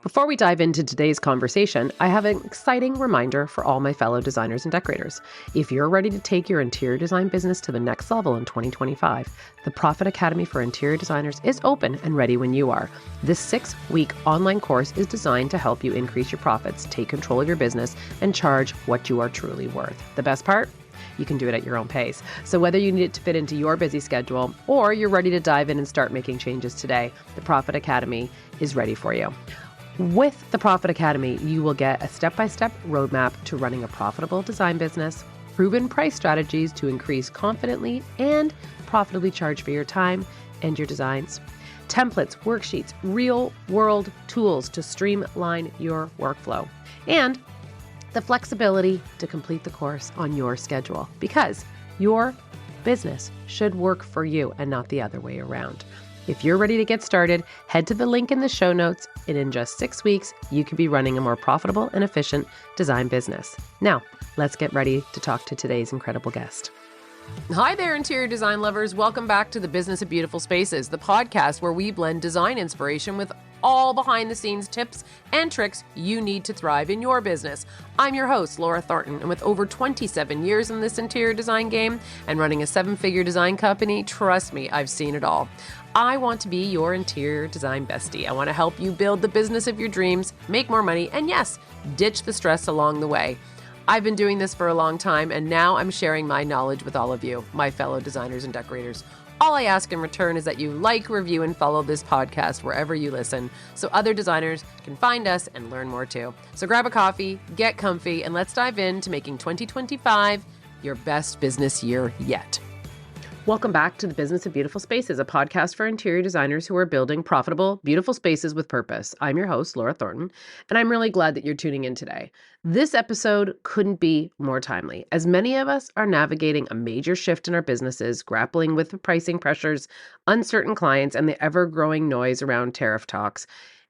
Before we dive into today's conversation, I have an exciting reminder for all my fellow designers and decorators. If you're ready to take your interior design business to the next level in 2025, the Profit Academy for Interior Designers is open and ready when you are. This 6-week online course is designed to help you increase your profits, take control of your business, and charge what you are truly worth. The best part? You can do it at your own pace. So whether you need it to fit into your busy schedule or you're ready to dive in and start making changes today, the Profit Academy is ready for you. With the Profit Academy, you will get a step-by-step roadmap to running a profitable design business, proven price strategies to increase confidently and profitably charge for your time and your designs, templates, worksheets, real-world tools to streamline your workflow, and the flexibility to complete the course on your schedule, because your business should work for you and not the other way around. If you're ready to get started, head to the link in the show notes, and in just 6 weeks, you could be running a more profitable and efficient design business. Now, let's get ready to talk to today's incredible guest. Hi there, interior design lovers. Welcome back to the Business of Beautiful Spaces, the podcast where we blend design inspiration with all behind-the-scenes tips and tricks you need to thrive in your business. I'm your host, Laura Thornton, and with over 27 years in this interior design game and running a 7-figure design company, trust me, I've seen it all. I want to be your interior design bestie. I want to help you build the business of your dreams, make more money, and yes, ditch the stress along the way. I've been doing this for a long time, and now I'm sharing my knowledge with all of you, my fellow designers and decorators. All I ask in return is that you like, review, and follow this podcast wherever you listen so other designers can find us and learn more too. So grab a coffee, get comfy, and let's dive into making 2025 your best business year yet. Welcome back to the Business of Beautiful Spaces, a podcast for interior designers who are building profitable, beautiful spaces with purpose. I'm your host, Laura Thornton, and I'm really glad that you're tuning in today. This episode couldn't be more timely, as many of us are navigating a major shift in our businesses, grappling with the pricing pressures, uncertain clients, and the ever-growing noise around tariff talks.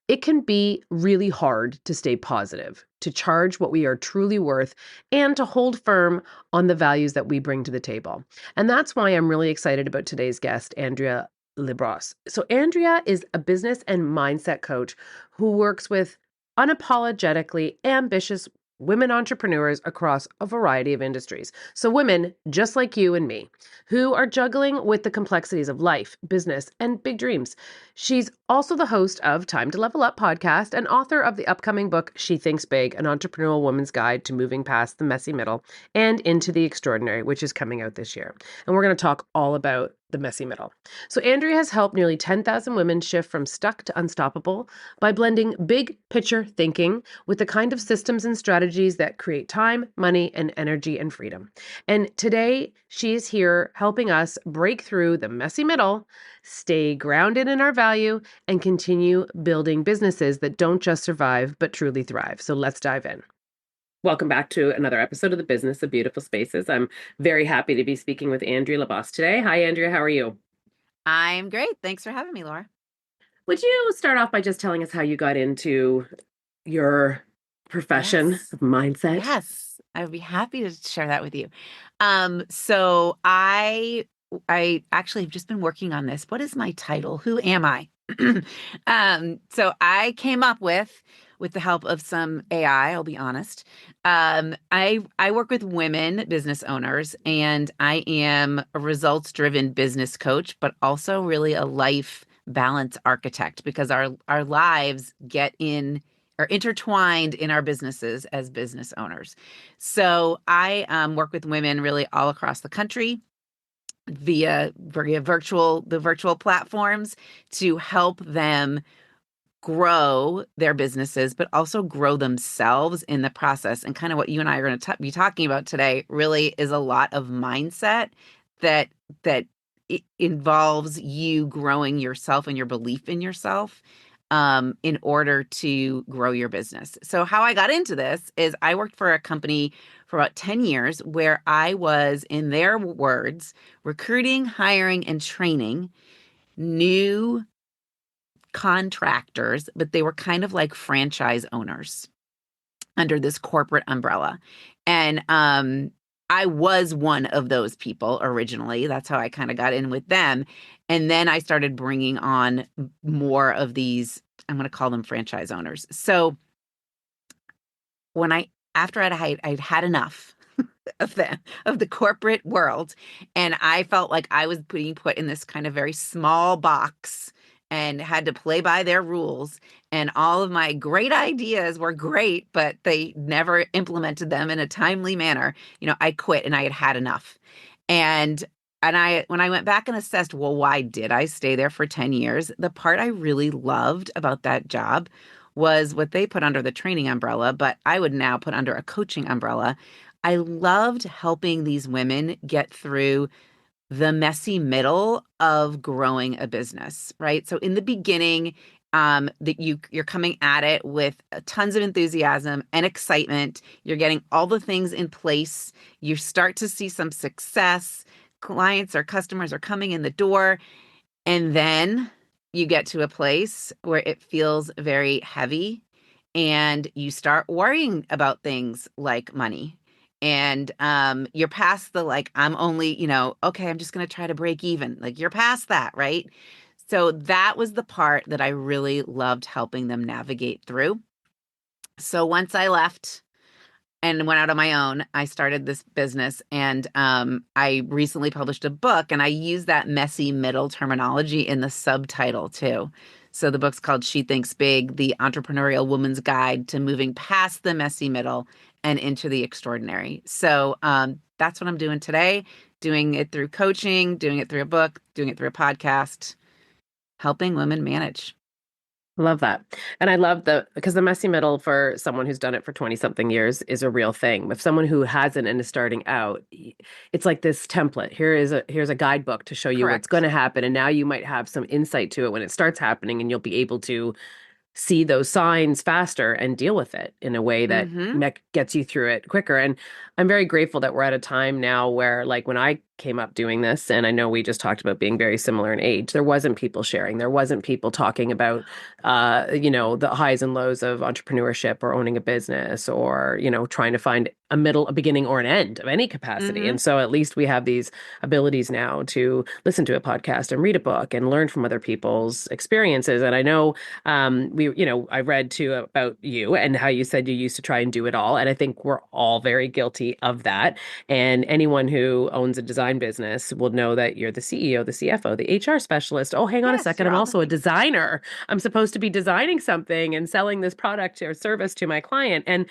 It can be really hard to stay positive, to charge what we are truly worth, and to hold firm on the values that we bring to the table. And that's why I'm really excited about today's guest, Andrea Liebross. So Andrea is a business and mindset coach who works with unapologetically ambitious women entrepreneurs across a variety of industries. So women just like you and me, who are juggling with the complexities of life, business, and big dreams. She's also the host of Time to Level Up podcast and author of the upcoming book, She Thinks Big, An Entrepreneurial Woman's Guide to Moving Past the Messy Middle and Into the Extraordinary, which is coming out this year. And we're going to talk all about the messy middle. So Andrea has helped nearly 10,000 women shift from stuck to unstoppable by blending big picture thinking with the kind of systems and strategies that create time, money, and energy and freedom. And today she's here helping us break through the messy middle, stay grounded in our value, and continue building businesses that don't just survive, but truly thrive. So let's dive in. Welcome back to another episode of the Business of Beautiful Spaces. I'm very happy to be speaking with Andrea Liebross today. Hi, Andrea. How are you? I'm great. Thanks for having me, Laura. Would you start off by just telling us how you got into your profession of mindset? Yes, I would be happy to share that with you. So I actually have just been working on this. What is my title? Who am I? So I came up with the help of some AI, I'll be honest. I work with women business owners, and I am a results-driven business coach, but also really a life balance architect, because our lives are intertwined in our businesses as business owners. So I work with women really all across the country via the virtual platforms to help them grow their businesses, but also grow themselves in the process. And kind of what you and I are going to be talking about today really is a lot of mindset that it involves you growing yourself and your belief in yourself in order to grow your business. So how I got into this is I worked for a company for about 10 years where I was, in their words, recruiting, hiring, and training new contractors, but they were kind of like franchise owners under this corporate umbrella. And I was one of those people originally. That's how I kind of got in with them. And then I started bringing on more of these I'm going to call them franchise owners. So after I'd had enough of the corporate world, and I felt like I was being put in this kind of very small box and had to play by their rules, and all of my great ideas were great, but they never implemented them in a timely manner. I quit, and I had had enough. And when I went back and assessed, well, why did I stay there for 10 years? The part I really loved about that job was what they put under the training umbrella, but I would now put under a coaching umbrella. I loved helping these women get through the messy middle of growing a business, right? So in the beginning, that you're coming at it with tons of enthusiasm and excitement. You're getting all the things in place. You start to see some success. Clients or customers are coming in the door. And then you get to a place where it feels very heavy, and you start worrying about things like money. And you're past the like, I'm only, okay, I'm just going to try to break even. Like, you're past that, right? So that was the part that I really loved helping them navigate through. So once I left and went out on my own, I started this business, and I recently published a book, and I use that messy middle terminology in the subtitle too. So the book's called She Thinks Big: The Entrepreneurial Woman's Guide to Moving Past the Messy Middle and into the Extraordinary. So that's what I'm doing today, doing it through coaching, doing it through a book, doing it through a podcast, helping women manage. Love that. And I love because the messy middle for someone who's done it for 20 something years is a real thing. If someone who hasn't and is starting out, it's like this template. Here's a guidebook to show you what's going Correct. to happen. And now you might have some insight to it when it starts happening, and you'll be able to see those signs faster and deal with it in a way that Mm-hmm. gets you through it quicker. And I'm very grateful that we're at a time now where, like, when I came up doing this, and I know we just talked about being very similar in age, there wasn't people sharing. There wasn't people talking about, the highs and lows of entrepreneurship or owning a business, or, trying to find a beginning or an end of any capacity. Mm-hmm. And so at least we have these abilities now to listen to a podcast and read a book and learn from other people's experiences. And I know I read too about you and how you said you used to try and do it all. And I think we're all very guilty of that. And anyone who owns a design business will know that you're the CEO, the CFO, the HR specialist. Oh, hang on a Yes, second. you're I'm all the also a things. designer. I'm supposed to be designing something and selling this product or service to my client. And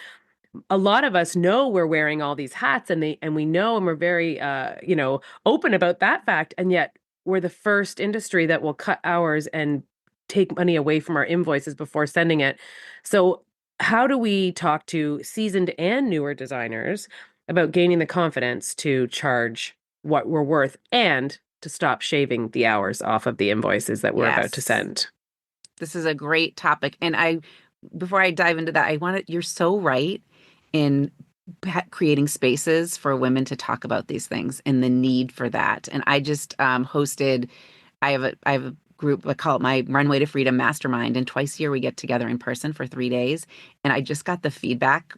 a lot of us know we're wearing all these hats, and we know, and we're very open about that fact, and yet we're the first industry that will cut hours and take money away from our invoices before sending it. So how do we talk to seasoned and newer designers about gaining the confidence to charge what we're worth and to stop shaving the hours off of the invoices that we're about to Yes. send? This is a great topic. And before I dive into that, you're so right in creating spaces for women to talk about these things and the need for that. And I just I have a group, I call it my Runway to Freedom Mastermind. And twice a year we get together in person for 3 days. And I just got the feedback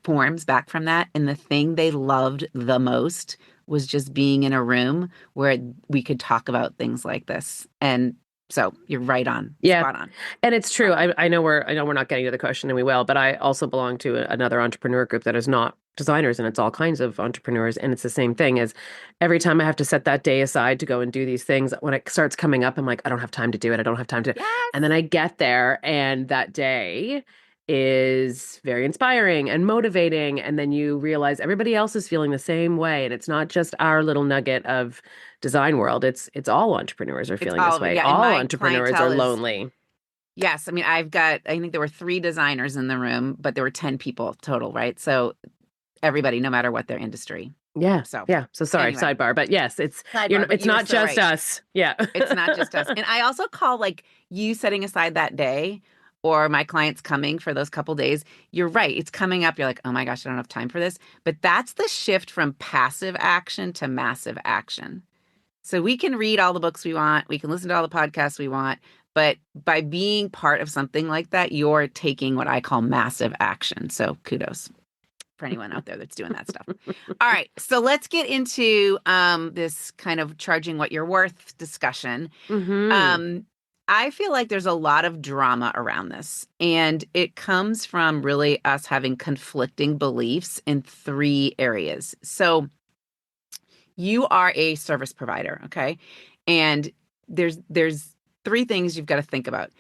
forms back from that. And the thing they loved the most was just being in a room where we could talk about things like this. And so you're right on, Yeah. spot on. And it's true. Spot on. I know we're not getting to the question, and we will, but I also belong to another entrepreneur group that is not designers, and it's all kinds of entrepreneurs. And it's the same thing as every time I have to set that day aside to go and do these things, when it starts coming up, I'm like, I don't have time to do it. I don't have time to. Yes. And then I get there, and that day is very inspiring and motivating. And then you realize everybody else is feeling the same way. And it's not just our little nugget of design world. It's all entrepreneurs are It's feeling all this of it. way. Yeah. And All my entrepreneurs are clientele is, lonely. yes. I mean, I think there were 3 designers in the room, but there were 10 people total, right? So everybody, no matter what their industry. Yeah. So Yeah. So sorry, anyway, sidebar, but yes, sidebar, but it's you were not so just right. us. Yeah. It's not just us. And I also call like you setting aside that day or my clients coming for those couple days. You're right. It's coming up. You're like, oh my gosh, I don't have time for this. But that's the shift from passive action to massive action. So we can read all the books we want, we can listen to all the podcasts we want, but by being part of something like that, you're taking what I call massive action. So kudos for anyone out there that's doing that stuff. All right, so let's get into this kind of charging what you're worth discussion. Hmm. Um, I feel like there's a lot of drama around this, and it comes from really us having conflicting beliefs in three areas. So you are a service provider, okay? And there's three things you've got to think about.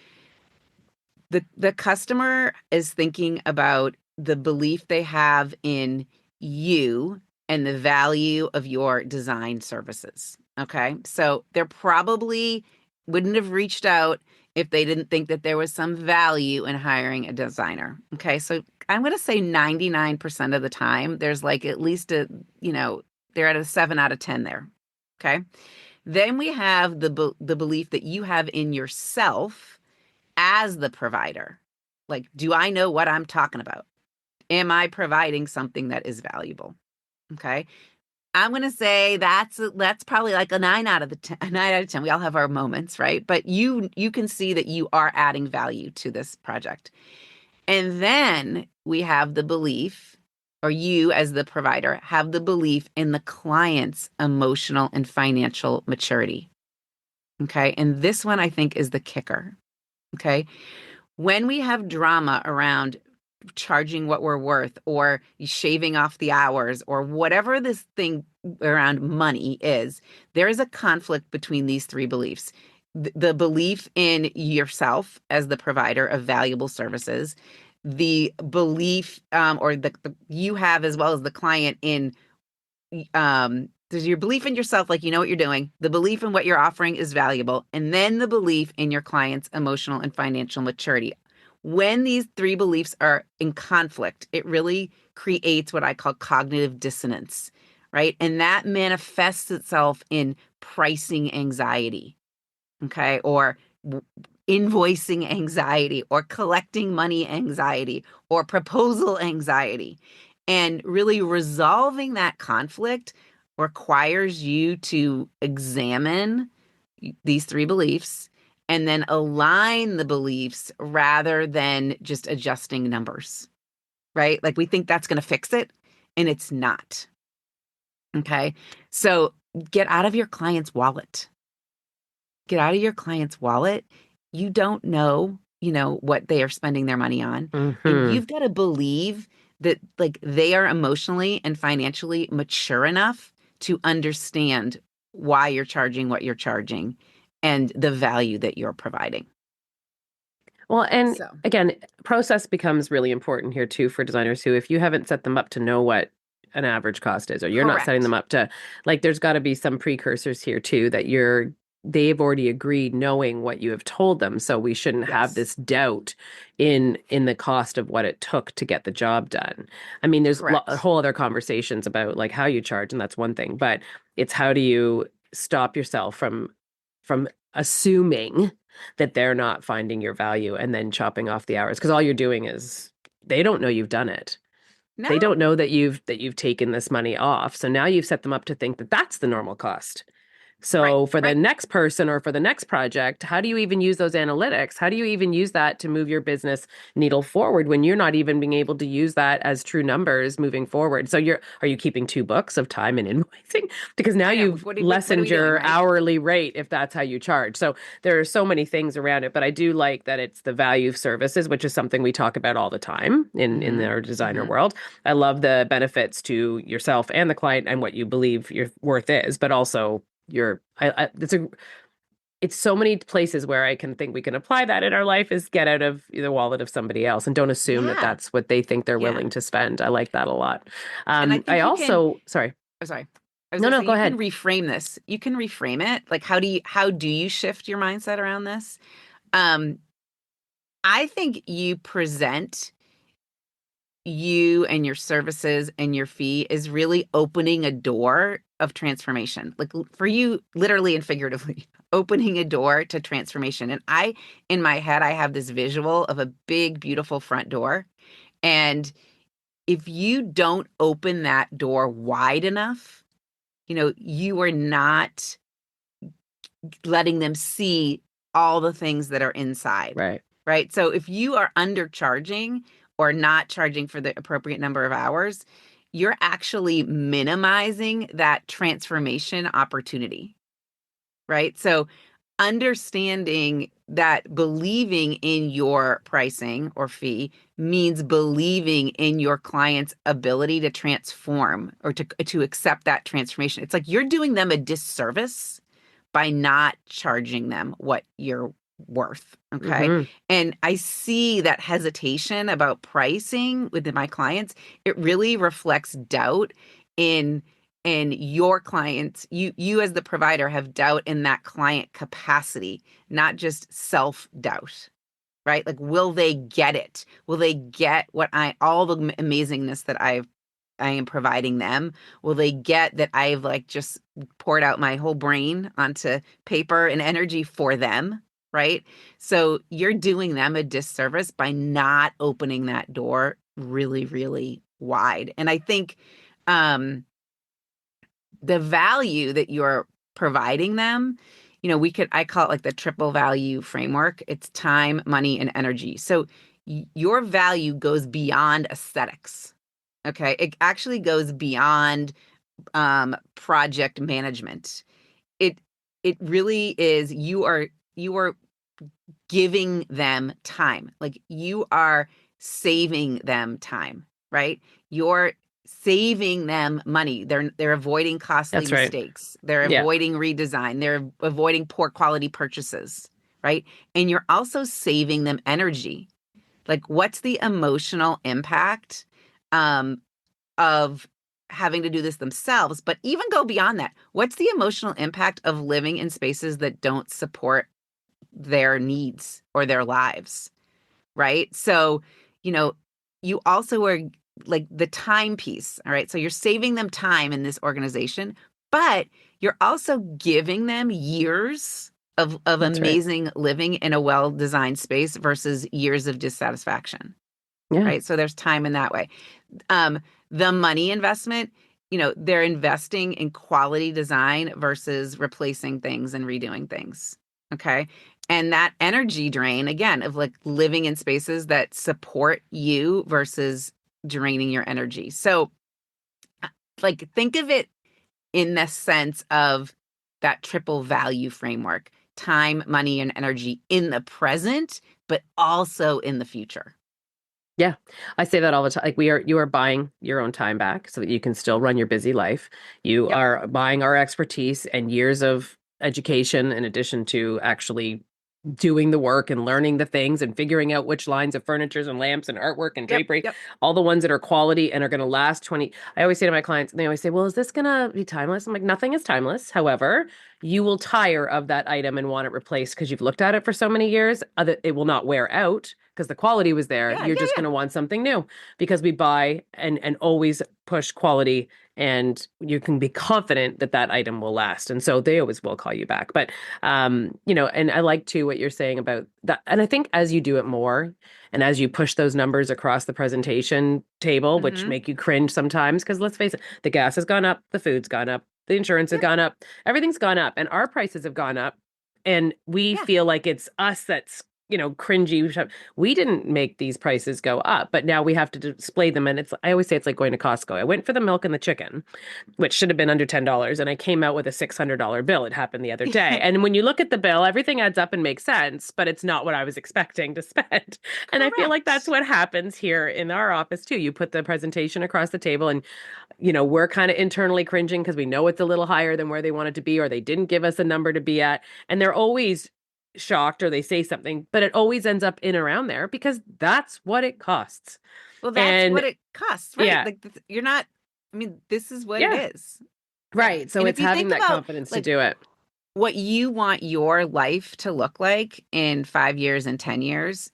The customer is thinking about the belief they have in you and the value of your design services. Okay. So they're probably wouldn't have reached out if they didn't think that there was some value in hiring a designer. Okay. So I'm going to say 99% of the time, there's like at least they're at a 7 out of 10 there. Okay. Then we have the belief that you have in yourself as the provider. Like, do I know what I'm talking about? Am I providing something that is valuable? Okay. I'm going to say that's probably like a 9 out of 10, a 9 out of 10. We all have our moments, right? But you can see that you are adding value to this project. And then we have the belief, or you as the provider have the belief in the client's emotional and financial maturity. Okay. And this one I think is the kicker. Okay. When we have drama around charging what we're worth or shaving off the hours or whatever this thing around money is, there is a conflict between these three beliefs. The belief in yourself as the provider of valuable services, the belief or the you have as well as the client in there's your belief in yourself, like you know what you're doing, the belief in what you're offering is valuable, and then the belief in your client's emotional and financial maturity. When these three beliefs are in conflict, it really creates what I call cognitive dissonance, right? And that manifests itself in pricing anxiety, okay? Or invoicing anxiety, or collecting money anxiety, or proposal anxiety. And really resolving that conflict requires you to examine these three beliefs and then align the beliefs rather than just adjusting numbers, right? Like we think that's going to fix it, and it's not. Okay. So get out of your client's wallet. Get out of your client's wallet. You don't know, what they are spending their money on. And Hmm. you've got to believe that like they are emotionally and financially mature enough to understand why you're charging what you're charging and the value that you're providing. Well, and So, again, process becomes really important here too for designers who, if you haven't set them up to know what an average cost is, or you're not setting them correct. up to, like, there's got to be some precursors here too that they've already agreed knowing what you have told them. So we shouldn't have Yes, this doubt in the cost of what it took to get the job done. I mean, there's a correct. whole other conversations about like how you charge, and that's one thing, but it's how do you stop yourself from assuming that they're not finding your value and then chopping off the hours, because all you're doing is they don't know you've done it. No, They don't know that you've taken this money off. So now you've set them up to think that that's the normal cost. right, So for the right. next person or for the next project, how do you even use those analytics? How do you even use that to move your business needle forward when you're not even being able to use that as true numbers moving forward? So are you keeping two books of time and invoicing? Because now I know. you've What are lessened we doing, your right? hourly rate if that's how you charge. So there are so many things around it, but I do like that it's the value of services, which is something we talk about all the time in Mm-hmm. our designer Mm-hmm. world. I love the benefits to yourself and the client and what you believe your worth is, but also it's so many places where I can think we can apply that in our life is get out of the wallet of somebody else and don't assume that Yeah, that's what they think they're yeah. willing to spend. I like that a lot. And I I think you can. also, sorry, Oh, sorry. I was no, gonna no, say go you can ahead. reframe this. You can reframe it. Like how do you shift your mindset around this? Um, I think you present you and your services and your fee is really opening a door of transformation. Like for you, literally and figuratively, opening a door to transformation. And in my head, I have this visual of a big, beautiful front door. And if you don't open that door wide enough, you are not letting them see all the things that are inside, Right. right? So if you are undercharging or not charging for the appropriate number of hours, you're actually minimizing that transformation opportunity, right? So understanding that believing in your pricing or fee means believing in your client's ability to transform or to accept that transformation. It's like you're doing them a disservice by not charging them what you're worth. Okay. Hmm. And I see that hesitation about pricing within my clients. It really reflects doubt in your clients. You as the provider have doubt in that client capacity, not just self-doubt, right? Like, will they get it? Will they get all the amazingness that I am providing them? Will they get that I've like just poured out my whole brain onto paper and energy for them, right? So you're doing them a disservice by not opening that door really, really wide. And I think um, the value that you're providing them, I call it like the triple value framework. It's time, money, and energy. So your value goes beyond aesthetics. Okay. It actually goes beyond project management. It it really is you are giving them time. Like you are saving them time, right? You're saving them money. They're avoiding costly That's right. mistakes. They're Yeah, avoiding redesign. They're avoiding poor quality purchases, right? And you're also saving them energy. Like what's the emotional impact um, of having to do this themselves, but even go beyond that. What's the emotional impact of living in spaces that don't support their needs or their lives, right? So, you know, you also are like the time piece, all right? So you're saving them time in this organization, but you're also giving them years of that's right. amazing living in a well-designed space versus years of dissatisfaction, Yeah. right? So there's time in that way. Um, the money investment, they're investing in quality design versus replacing things and redoing things. Okay. And that energy drain, again, of like living in spaces that support you versus draining your energy. So, like, think of it in the sense of that triple value framework: time, money, and energy in the present, but also in the future. Yeah, I say that all the time. Like you are buying your own time back so that you can still run your busy life. You Yep. are buying our expertise and years of education in addition to actually doing the work and learning the things and figuring out which lines of furnitures and lamps and artwork and Yep. drapery, Yep. all the ones that are quality and are going to last 20. I always say to my clients, and they always say, well, is this going to be timeless? I'm like, nothing is timeless. However, you will tire of that item and want it replaced because you've looked at it for so many years. It will not wear out because the quality was there. Yeah. You're Yeah. just going Yeah. to want something new because we buy and always push quality, and you can be confident that that item will last. And so they always will call you back. But and I like too what you're saying about that. And I think as you do it more and as you push those numbers across the presentation table, which Mm-hmm. make you cringe sometimes, because let's face it, the gas has gone up, the food's gone up, the insurance has Yep. gone up, everything's gone up, and our prices have gone up. And we Yeah. feel like it's us that's cringy. We didn't make these prices go up, but now we have to display them. And I always say it's like going to Costco. I went for the milk and the chicken, which should have been under $10. And I came out with a $600 bill. It happened the other day. And when you look at the bill, everything adds up and makes sense, but it's not what I was expecting to spend. And I feel like that's Correct. what happens here in our office too. You put the presentation across the table and, we're kind of internally cringing because we know it's a little higher than where they want it to be, or they didn't give us a number to be at. And they're always shocked or they say something, but it always ends up in around there because that's what it costs. Well, that's And what it costs, right? yeah, Like you're not, I mean, this is what it yeah, is. Yeah. right. So And if it's you having think that about confidence to like do it. what you want your life to look like in 5 years and 10 years,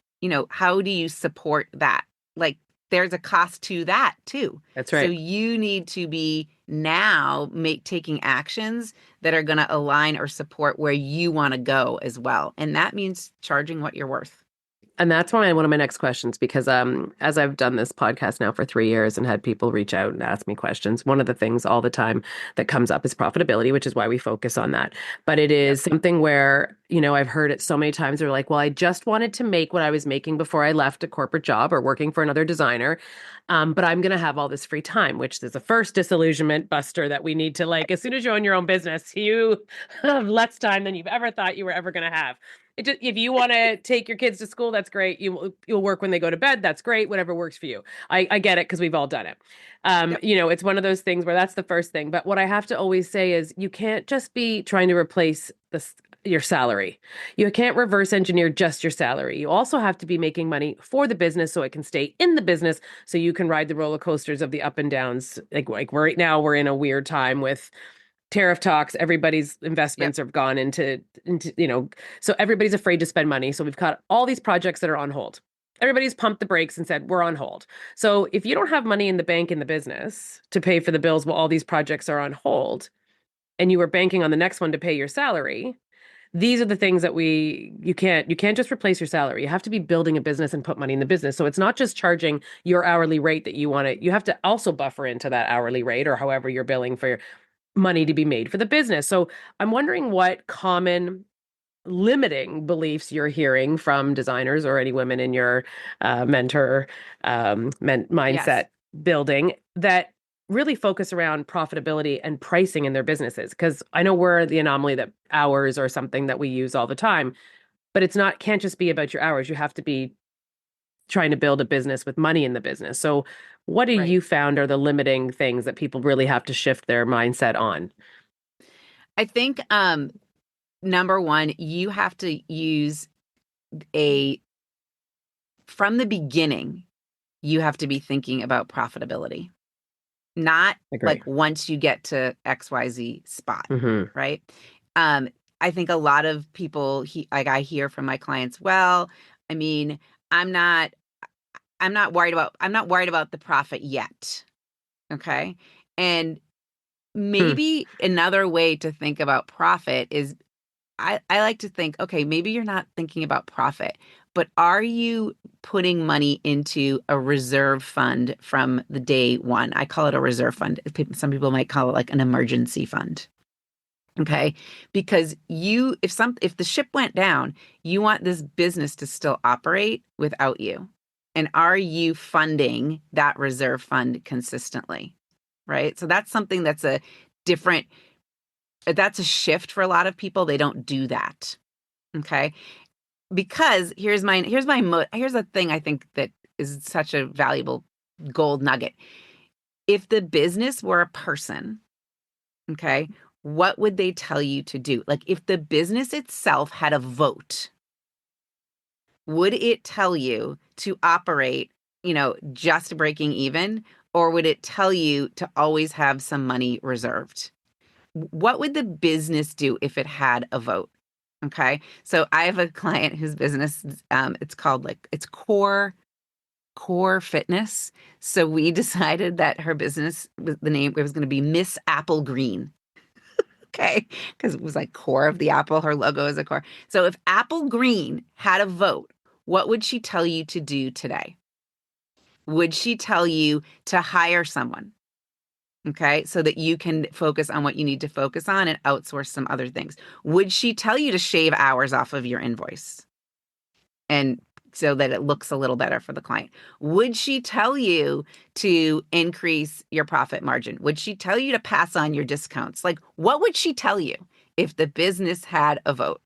how do you support that? Like there's a cost to that too. That's So right. you need to be now taking actions that are going to align or support where you want to go as well. And that means charging what you're worth. And that's why one of my next questions, because as I've done this podcast now for 3 years and had people reach out and ask me questions, one of the things all the time that comes up is profitability, which is why we focus on that. But it Yep. is something where, I've heard it so many times. They're like, well, I just wanted to make what I was making before I left a corporate job or working for another designer. But I'm going to have all this free time, which is the first disillusionment buster that we need to like, as soon as you own your own business, you have less time than you've ever thought you were ever going to have. If you want to take your kids to school, that's great. You'll work when they go to bed. That's great. Whatever works for you. I get it because we've all done it. Yep. It's one of those things where that's the first thing. But what I have to always say is you can't just be trying to replace your salary. You can't reverse engineer just your salary. You also have to be making money for the business so it can stay in the business so you can ride the roller coasters of the up and downs. Like right now we're in a weird time with tariff talks. Everybody's Yep. investments have gone into so everybody's afraid to spend money. So we've got all these projects that are on hold. Everybody's pumped the brakes and said, we're on hold. So if you don't have money in the bank in the business to pay for the bills while all these projects are on hold, and you were banking on the next one to pay your salary, these are the things that you can't just replace your salary. You have to be building a business and put money in the business. So it's not just charging your hourly rate that you want to, you have to also buffer into that hourly rate or however you're billing for money to be made for the business. So I'm wondering what common limiting beliefs you're hearing from designers or any women in your mentor Yes. mindset building that really focus around profitability and pricing in their businesses. Because I know we're the anomaly that hours are something that we use all the time, but can't just be about your hours. You have to be trying to build a business with money in the business. So what do Right. you found are the limiting things that people really have to shift their mindset on? I think number one, you have to use a from the beginning, you have to be thinking about profitability, not Agree. like once you get to XYZ spot, Hmm. right? Um, I think a lot of people like I hear from my clients, well, I mean, I'm not I'm not worried about the profit yet. Okay. And Hmm. maybe another way to think about profit is I like to think, okay, maybe you're not thinking about profit, but are you putting money into a reserve fund from the day one? I call it a reserve fund. Some people might call it like an emergency fund. Okay. Because if the ship went down, you want this business to still operate without you. And are you funding that reserve fund consistently? Right. So that's something different, that's a shift for a lot of people. They don't do that. Okay. Because here's the thing I think that is such a valuable gold nugget. If the business were a person, okay, what would they tell you to do? Like if the business itself had a vote, would it tell you to operate, just breaking even, or would it tell you to always have some money reserved? What would the business do if it had a vote? Okay. So I have a client whose business, it's called it's core fitness. So we decided that her business, the name, it was going to be Miss Apple Green. Okay. Because it was like core of the apple. Her logo is a core. So if Apple Green had a vote, what would she tell you to do today? Would she tell you to hire someone? Okay. So that you can focus on what you need to focus on and outsource some other things. Would she tell you to shave hours off of your invoice? And so that it looks a little better for the client. Would she tell you to increase your profit margin? Would she tell you to pass on your discounts? Like, what would she tell you if the business had a vote?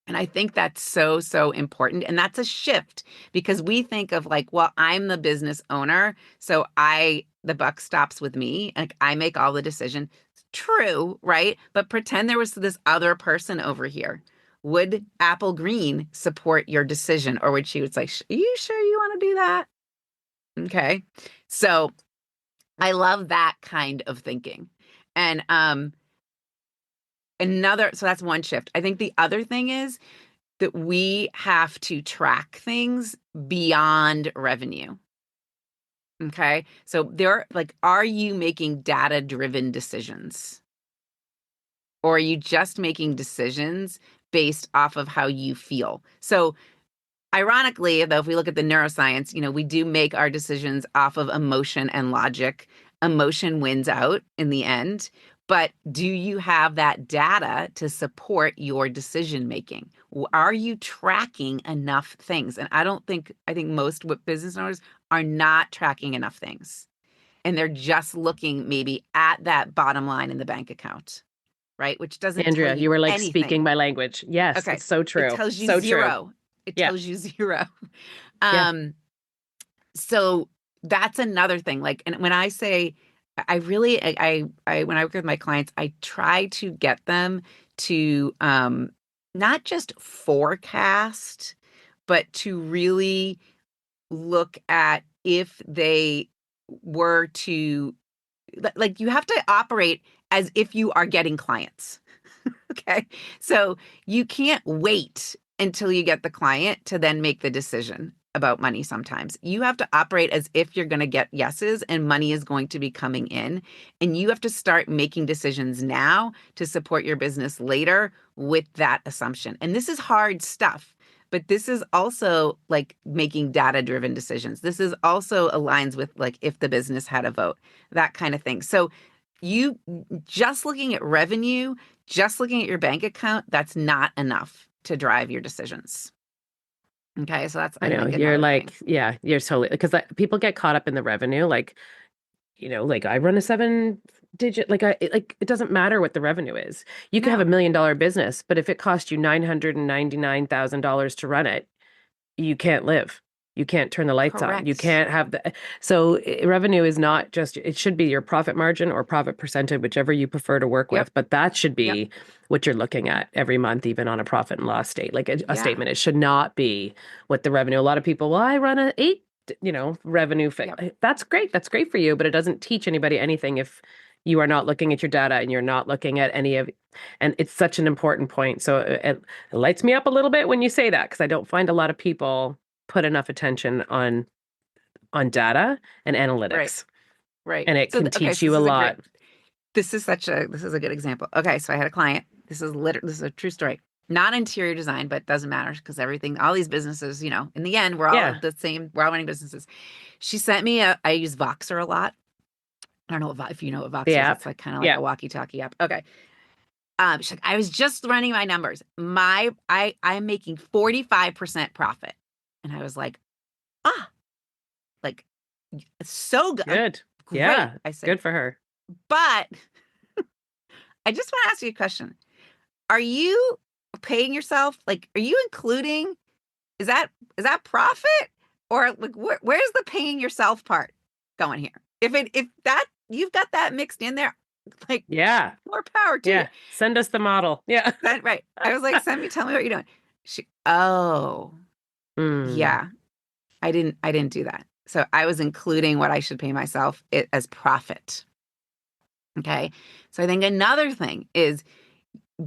And I think that's so, so important. And that's a shift because we think of like, well, I'm the business owner. So the buck stops with me. Like I make all the decision. True, right? But pretend there was this other person over here. Would Apple Green support your decision? Or would she would say, are you sure you want to do that? Okay. So I love that kind of thinking. And so that's one shift. I think the other thing is that we have to track things beyond revenue. Okay. So are you making data driven decisions? Or are you just making decisions based off of how you feel? So ironically, though, if we look at the neuroscience, we do make our decisions off of emotion and logic. Emotion wins out in the end. But do you have that data to support your decision making? Are you tracking enough things? And I think most business owners are not tracking enough things. And they're just looking maybe at that bottom line in the bank account, right? Which doesn't tell Andrea, you you were like speaking anything. my language. Yes, Okay. it's so It true. tells you So true. zero. It Yeah. tells you zero. Yeah. Um, so that's another thing. Like, and when I say, I really, when I work with my clients, I try to get them to not just forecast, but to really look at if they were to, like, you have to operate as if you are getting clients. Okay. So you can't wait until you get the client to then make the decision about money sometimes. You have to operate as if you're going to get yeses and money is going to be coming in. And you have to start making decisions now to support your business later with that assumption. And this is hard stuff. But this is also like making data-driven decisions. This is also aligns with like if the business had a vote, that kind of thing. So you just looking at revenue, just looking at your bank account, that's not enough to drive your decisions. Okay, so that's, I I know. think, You're another thing. like, yeah, you're totally, because people get caught up in the revenue. Like, like I run a 7 digit, like it doesn't matter what the revenue is. You could have No, $1 million business, but if it costs you $999,000 to run it, you can't live. You can't turn the lights on. You correct. can't have so revenue is not just, it should be your profit margin or profit percentage, whichever you prefer to work Yep, with. But that should yep, be what you're looking at every month, even on a profit and loss like a yeah, statement. It should not be what the revenue. A lot of people, well, I run a eight, revenue. yep, That's great. That's great for you, but it doesn't teach anybody anything if you are not looking at your data and you're not looking at any of, and it's such an important point. So it lights me up a little bit when you say that, because I don't find a lot of people put enough attention on data and right, analytics, right. and it So, can okay, teach so you a lot. this is a good example. Okay, so I had a client. This is a true story. Not interior design, but doesn't matter because all these businesses, in the end, we're all Yeah, the same. We're all running businesses. She sent me I use Voxer a lot. I don't know if you know what the Voxer is. app. It's like kind of like Yeah, a walkie-talkie app. Okay. She's like, I was just running my numbers. I'm making 45% profit. And I was like, ah, like it's so good. good. Great. Yeah, I said, good for her. but I just want to ask you a question. Are you paying yourself? Like, are you including, is that profit? Or like where's the paying yourself part going here? If that you've got that mixed in there, like Yeah, more power to you. yeah. Send us the model. Yeah. Right. I was like, tell me what you're doing. Oh, Hmm. yeah. I didn't do that. So I was including what I should pay myself as profit. Okay. So I think another thing is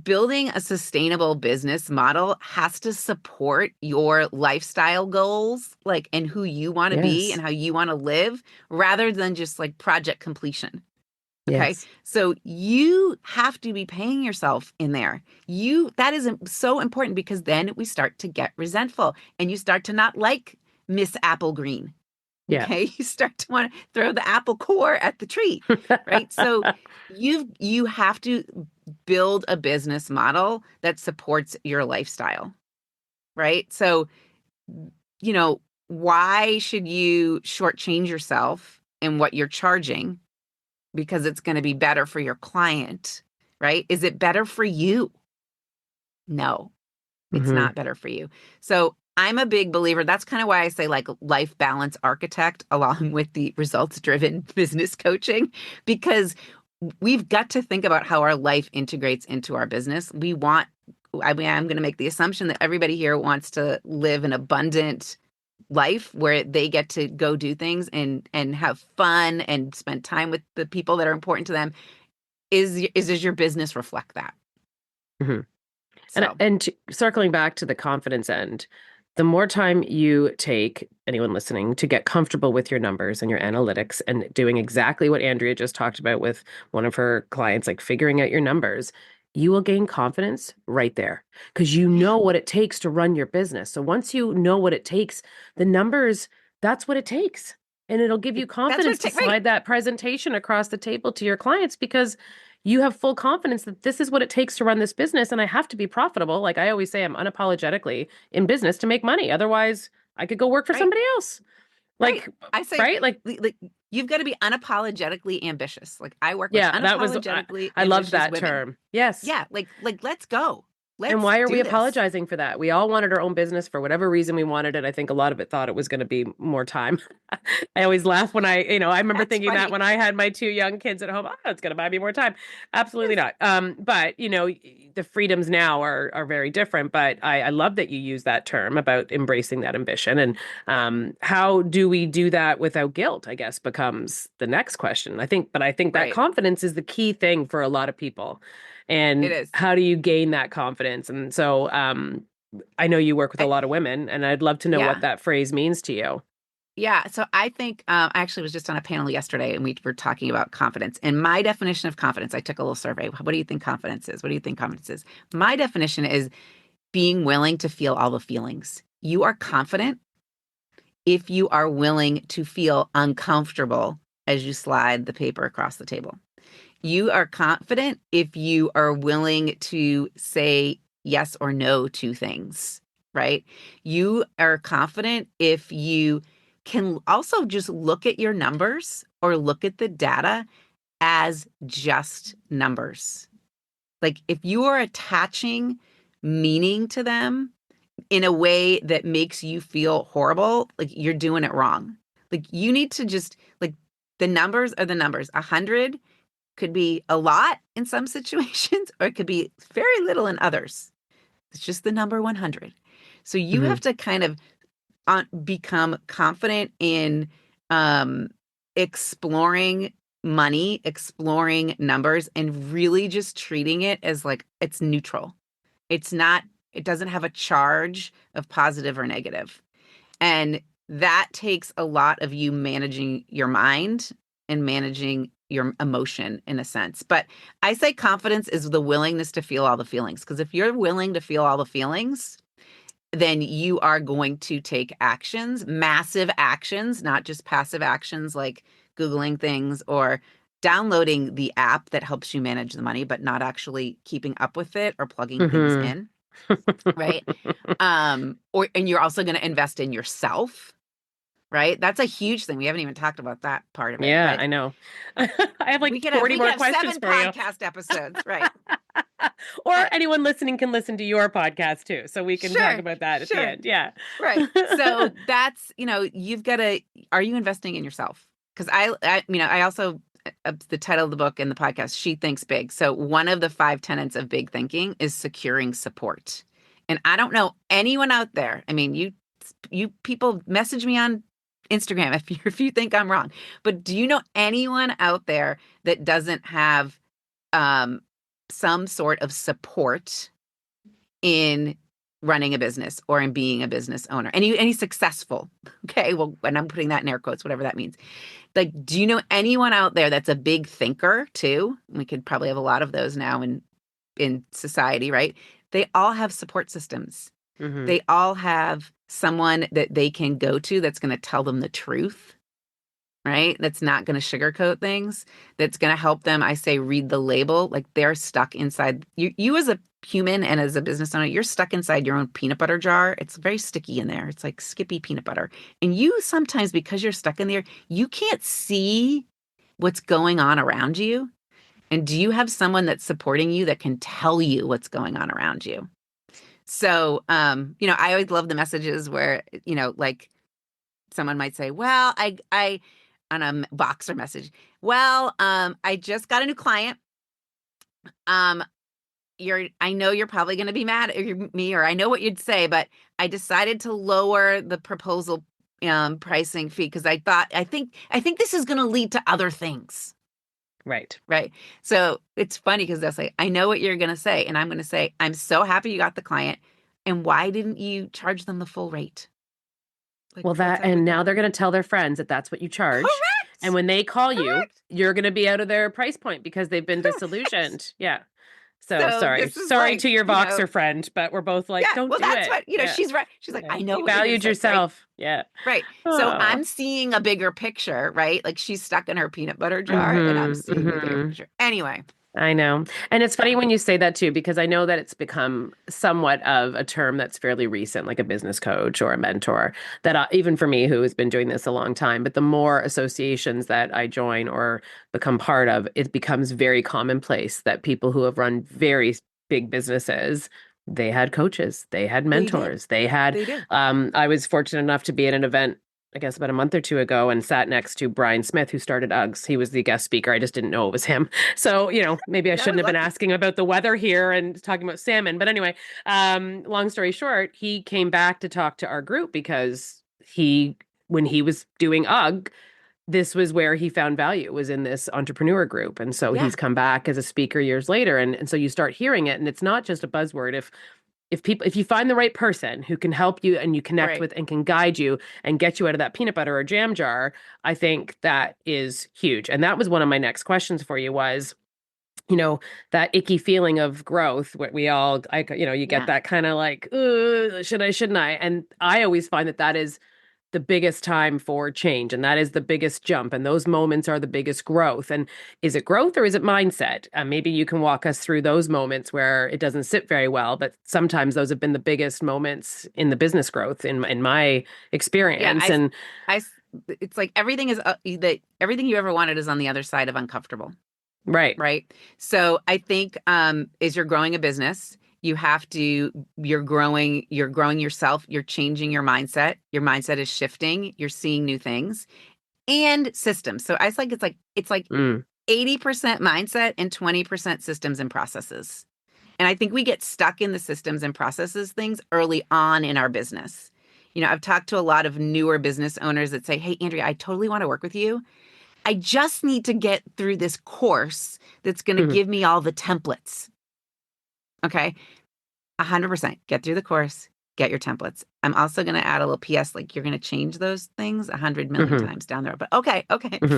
building a sustainable business model has to support your lifestyle goals, like, and who you want to be and Yes. how you want to live rather than just like project completion. Okay. Yes. So you have to be paying yourself in there. That is so important because then we start to get resentful and you start to not like Miss Apple Green. Yeah. Okay. You start to want to throw the apple core at the tree. Right. So you have to build a business model that supports your lifestyle. Right. So, why should you shortchange yourself in what you're charging? Because it's going to be better for your client, right? Is it better for you? No, it's Hmm. not better for you. So I'm a big believer. That's kind of why I say like life balance architect along with the results driven business coaching, because we've got to think about how our life integrates into our business. I'm going to make the assumption that everybody here wants to live an abundant life where they get to go do things and have fun and spend time with the people that are important to them. Does your business reflect that? Hmm. And So, circling back to the confidence end, the more time you take, anyone listening, to get comfortable with your numbers and your analytics and doing exactly what Andrea just talked about with one of her clients, like figuring out your numbers, you will gain confidence right there because you Yeah. know what it takes to run your business. So once you know what it takes, the numbers, that's what it takes. And it'll give you That's what confidence it to takes. Right. slide that presentation across the table to your clients because you have full confidence that this is what it takes to run this business. And I have to be profitable. Like I always say, I'm unapologetically in business to make money. Otherwise, I could go work for Right. somebody else. Right. Like, I say, right? Like, like you've got to be unapologetically ambitious. Like I work with yeah, that was, unapologetically I loved ambitious that women. term. Yes. Yeah. Like let's go. And Let's why are we do this. apologizing for that? We all wanted our own business for whatever reason we wanted it. I think a lot of it thought it was going to be more time. I always laugh when I remember That's thinking that funny. when I had my two young kids at home, oh, it's going to buy me more time. Absolutely Yes. not. But the freedoms now are very different. But I love that you use that term about embracing that ambition. And how do we do that without guilt? I guess becomes the next question. I think that Right. confidence is the key thing for a lot of people. It And is. how do you gain that confidence? And so I know you work with a I, lot of women, and I'd love to know what yeah. that phrase means to you. Yeah. So I think I actually was just on a panel yesterday and we were talking about confidence. And my definition of confidence, I took a little survey. What do you think confidence is? What do you think confidence is? My definition is being willing to feel all the feelings. You are confident if you are willing to feel uncomfortable as you slide the paper across the table. You are confident if you are willing to say yes or no to things, right? You are confident if you can also just look at your numbers or look at the data as just numbers. Like if you are attaching meaning to them in a way that makes you feel horrible, like you're doing it wrong. Like you need to just like the numbers are the numbers. 100 could be a lot in some situations, or it could be very little in others. It's just the number 100. So you Hmm. have to kind of become confident in um, exploring money, exploring numbers, and really just treating it as like it's neutral. It's not, it doesn't have a charge of positive or negative. And that takes a lot of you managing your mind and managing your emotion in a sense. But I say confidence is the willingness to feel all the feelings. Because if you're willing to feel all the feelings, then you are going to take actions, massive actions, not just passive actions like Googling things or downloading the app that helps you manage the money, but not actually keeping up with it or plugging things Hmm. in. Right. And you're also going to invest in yourself, right? That's a huge thing. We haven't even talked about that part of it, Yeah, but I know. I have like 40 we could more have questions 7 for you. podcast episodes, right? Or But anyone listening can listen to your podcast too. So we can talk sure, about that at the sure. end. Yeah. Right. So that's, you've got to, are you investing in yourself? Because I also, the title of the book and the podcast, She Thinks Big. So one of the 5 tenets of big thinking is securing support. And I don't know anyone out there. I mean, you people message me on Instagram if you think I'm wrong. But do you know anyone out there that doesn't have um, some sort of support in running a business or in being a business owner? Any successful? Okay, well, and I'm putting that in air quotes, whatever that means. Like, do you know anyone out there that's a big thinker too? We could probably have a lot of those now in society, right? They all have support systems. Hmm. They all have someone that they can go to that's going to tell them the truth, right? That's not going to sugarcoat things, that's going to help them, I say, read the label. Like they're stuck inside you as a human and as a business owner, you're stuck inside your own peanut butter jar. It's very sticky in there. It's like Skippy peanut butter. And you sometimes, because you're stuck in there, you can't see what's going on around you. And do you have someone that's supporting you that can tell you what's going on around you? So, I always love the messages where, like someone might say, well, I, on a Voxer message, well, I just got a new client. Um, I know you're probably going to be mad at me, or I know what you'd say, but I decided to lower the proposal pricing fee because I think this is going to lead to other things. Right. Right. So it's funny because they'll say, I know what you're going to say. And I'm going to say, I'm so happy you got the client. And why didn't you charge them the full rate? Like, Well, what's that, up and with now that? they're going to tell their friends that that's what you charge. And Correct. when they call you, Correct. you're going to be out of their price point because they've been Correct. disillusioned. Yeah. So So sorry. this is Sorry like, to your Voxer friend, but we're both like, yeah, don't well, do that's it. what, Yeah. she's right. She's like, Yeah. I know You what you're going to valued say, right? yourself. Yeah. Right. So Oh. I'm seeing a bigger picture, right? Like she's stuck in her peanut butter jar and I'm Mm-hmm. seeing the bigger Mm-hmm. picture. Anyway, I know. And it's funny yeah, when you say that too, because I know that it's become somewhat of a term that's fairly recent, like a business coach or a mentor, that even for me, who has been doing this a long time, but the more associations that I join or become part of, it becomes very commonplace that people who have run very big businesses, they had coaches, they had they did. mentors, they had, They did. I was fortunate enough to be at an event I guess about a month or two ago and sat next to Brian Smith, who started Uggs. He was the guest speaker. I just didn't know it was him. So, maybe I That shouldn't was have been lucky. asking about the weather here and talking about salmon. But anyway, long story short, he came back to talk to our group because when he was doing UGG, this was where he found value, was in this entrepreneur group. And so Yeah. he's come back as a speaker years later. And so you start hearing it, and it's not just a buzzword. If you find the right person who can help you and you connect Right. with and can guide you and get you out of that peanut butter or jam jar, I think that is huge. And that was one of my next questions for you was, that icky feeling of growth, what we all, you get Yeah. that kind of like, should I, shouldn't I? And I always find that is the biggest time for change, and that is the biggest jump, and those moments are the biggest growth. And is it growth or is it mindset? Maybe you can walk us through those moments where it doesn't sit very well, but sometimes those have been the biggest moments in the business growth in my Yeah. experience. And I, it's like everything is that everything you ever wanted is on the other side of uncomfortable. right. Right. So I think as you're growing a business, you're growing yourself, you're changing your mindset. Your mindset is shifting, you're seeing new things and systems. So it's like Mm, 80% mindset and 20% systems and processes. And I think we get stuck in the systems and processes things early on in our business. I've talked to a lot of newer business owners that say, "Hey, Andrea, I totally want to work with you. I just need to get through this course that's going to mhm, give me all the templates." Okay. 100%. Get through the course, get your templates. I'm also going to add a little PS, like you're going to change those things 100 million mhm, times down the road. But okay, mhm,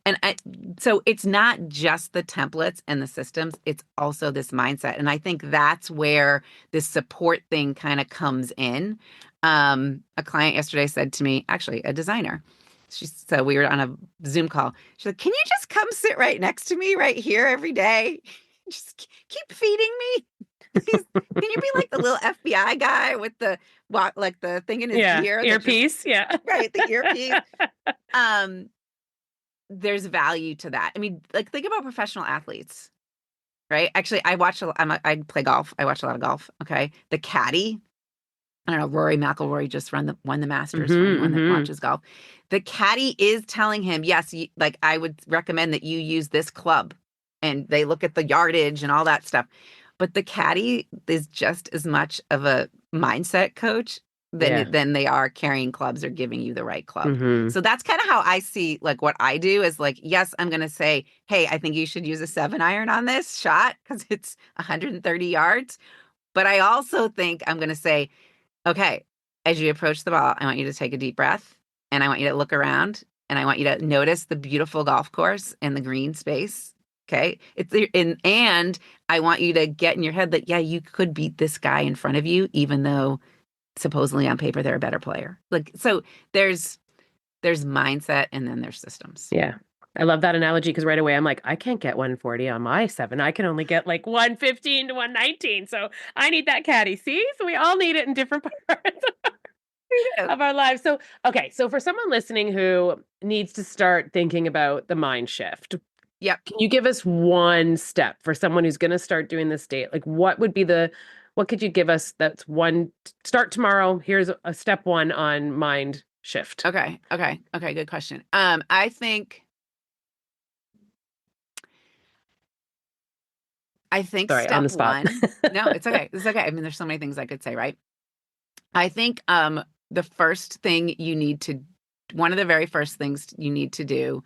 fine. So it's not just the templates and the systems, it's also this mindset. And I think that's where this support thing kind of comes in. A client yesterday said to me, actually, a designer, so we were on a Zoom call. She's like, "Can you just come sit right next to me right here every day? Just keep feeding me. Can you be like the little FBI guy with the like the thing in his yeah, ear that just earpiece. Yeah. right, the earpiece?" Um, there's value to that. I mean, like think about professional athletes, right? Actually, I play golf. I watch a lot of golf. Okay, the caddy. I don't know. Rory McIlroy just won the Masters for Hmm. anyone that Hmm. watches golf. The caddy is telling him, yes, like I would recommend that you use this club, and they look at the yardage and all that stuff. But the caddy is just as much of a mindset coach Yeah. than they are carrying clubs or giving you the right club. Hmm. So that's kind of how I see like what I do is like, yes, I'm going to say, hey, I think you should use a 7-iron on this shot because it's 130 yards. But I also think I'm going to say, okay, as you approach the ball, I want you to take a deep breath and I want you to look around and I want you to notice the beautiful golf course and the green space. Okay. And I want you to get in your head that, yeah, you could beat this guy in front of you, even though supposedly on paper they're a better player. Like, so there's mindset and then there's systems. Yeah. I love that analogy because right away I'm like, I can't get 140 on my seven. I can only get like 115 to 119. So I need that caddy. See? So we all need it in different parts Yeah. of our lives. So, okay. So for someone listening who needs to start thinking about the mind shift, Yep. can you give us one step for someone who's going to start doing this date? Like, what could you give us that's one, start tomorrow? Here's a step one on mind shift. Okay. Okay. Okay. Good question. I think Sorry, on the step spot. one, no, it's okay. It's okay. I mean, there's so many things I could say, right? I think the first thing you need to, one of the very first things you need to do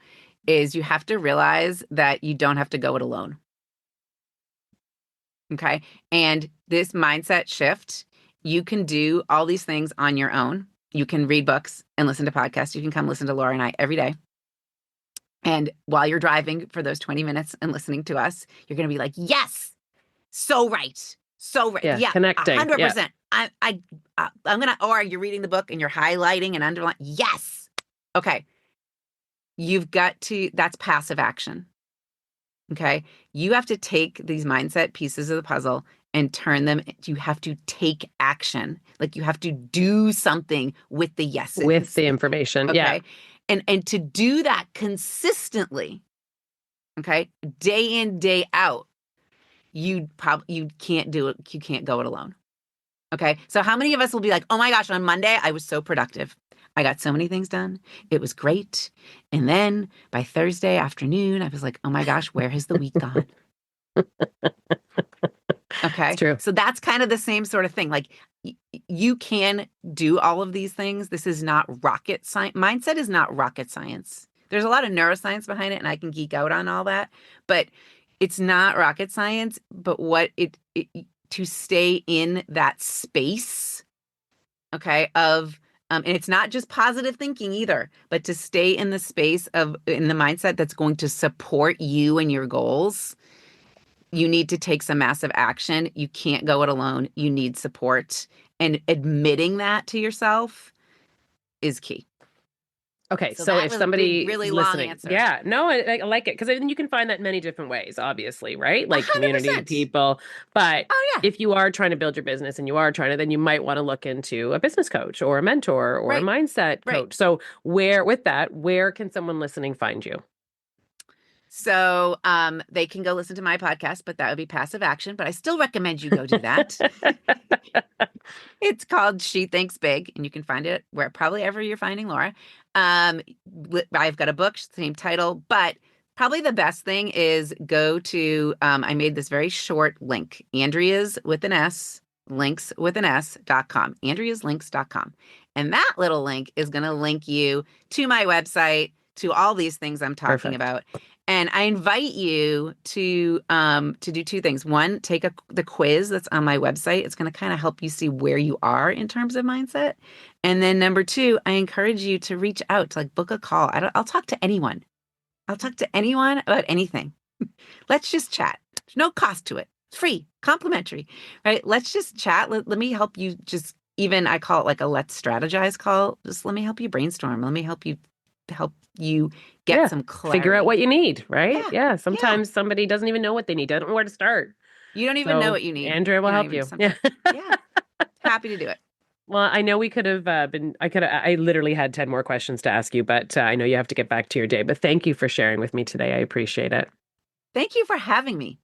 is you have to realize that you don't have to go it alone. Okay. And this mindset shift, you can do all these things on your own. You can read books and listen to podcasts. You can come listen to Laura and I every day. And while you're driving for those 20 minutes and listening to us, you're going to be like, yes, So right. So right. Yeah, Yeah, connecting. Yeah. 100%. I'm gonna, or you're reading the book and you're highlighting and underlining. Yes. Okay. That's passive action. Okay. You have to take these mindset pieces of the puzzle and turn them, you have to take action. Like you have to do something with the With yeses. the information. Yeah. Okay. And to do that consistently, okay, day in, day out, you can't do it. You can't go it alone. Okay. So how many of us will be like, oh my gosh, on Monday, I was so productive. I got so many things done. It was great. And then by Thursday afternoon, I was like, oh my gosh, where has the week gone? It's Okay. true. So that's kind of the same sort of thing. Like you can do all of these things. This is not rocket science. Mindset is not rocket science. There's a lot of neuroscience behind it, and I can geek out on all that, but it's not rocket science. But to stay in that space, okay, and it's not just positive thinking either, but to stay in the space in the mindset that's going to support you and your goals, you need to take some massive action. You can't go it alone. You need support. And admitting that to yourself is key. Okay, So so that if was a big, somebody really long listening, answer. yeah, no, I like it because then you can find that in many different ways, obviously, right? Like community, 100%. people. But Oh, yeah. if you are trying to build your business and you are trying to, then you might want to look into a business coach or a mentor or a Right. mindset Right. coach. So where can someone listening find you? So they can go listen to my podcast, but that would be passive action. But I still recommend you go do that. It's called She Thinks Big, and you can find it where probably ever you're finding Laura. Um, I've got a book, same title, but probably the best thing is go to, I made this very short link, Andrea's with an S, links with an S.com, Andrea'sLinks.com. And that little link is going to link you to my website, to all these things I'm talking Perfect. about. And I invite you to do two things. One, take the quiz that's on my website. It's going to kind of help you see where you are in terms of mindset. And then number two, I encourage you to reach out, to like book a call. I'll talk to anyone. I'll talk to anyone about anything. Let's just chat. There's no cost to it. It's free, complimentary, right? Let's just chat. Let me help you. Just even I call it like a let's strategize call. Just let me help you brainstorm. Let me help you get Yeah. some Figure out clarity. what you need, right? Yeah. Yeah. Yeah. Sometimes somebody doesn't even know what they need, doesn't know where to start. You don't even know So what you need. Andrea will You don't help even you. Yeah. sometimes. Yeah. Happy to do it. Well, I know we could have I literally had 10 more questions to ask you, but I know you have to get back to your day. But thank you for sharing with me today. I appreciate it. Thank you for having me.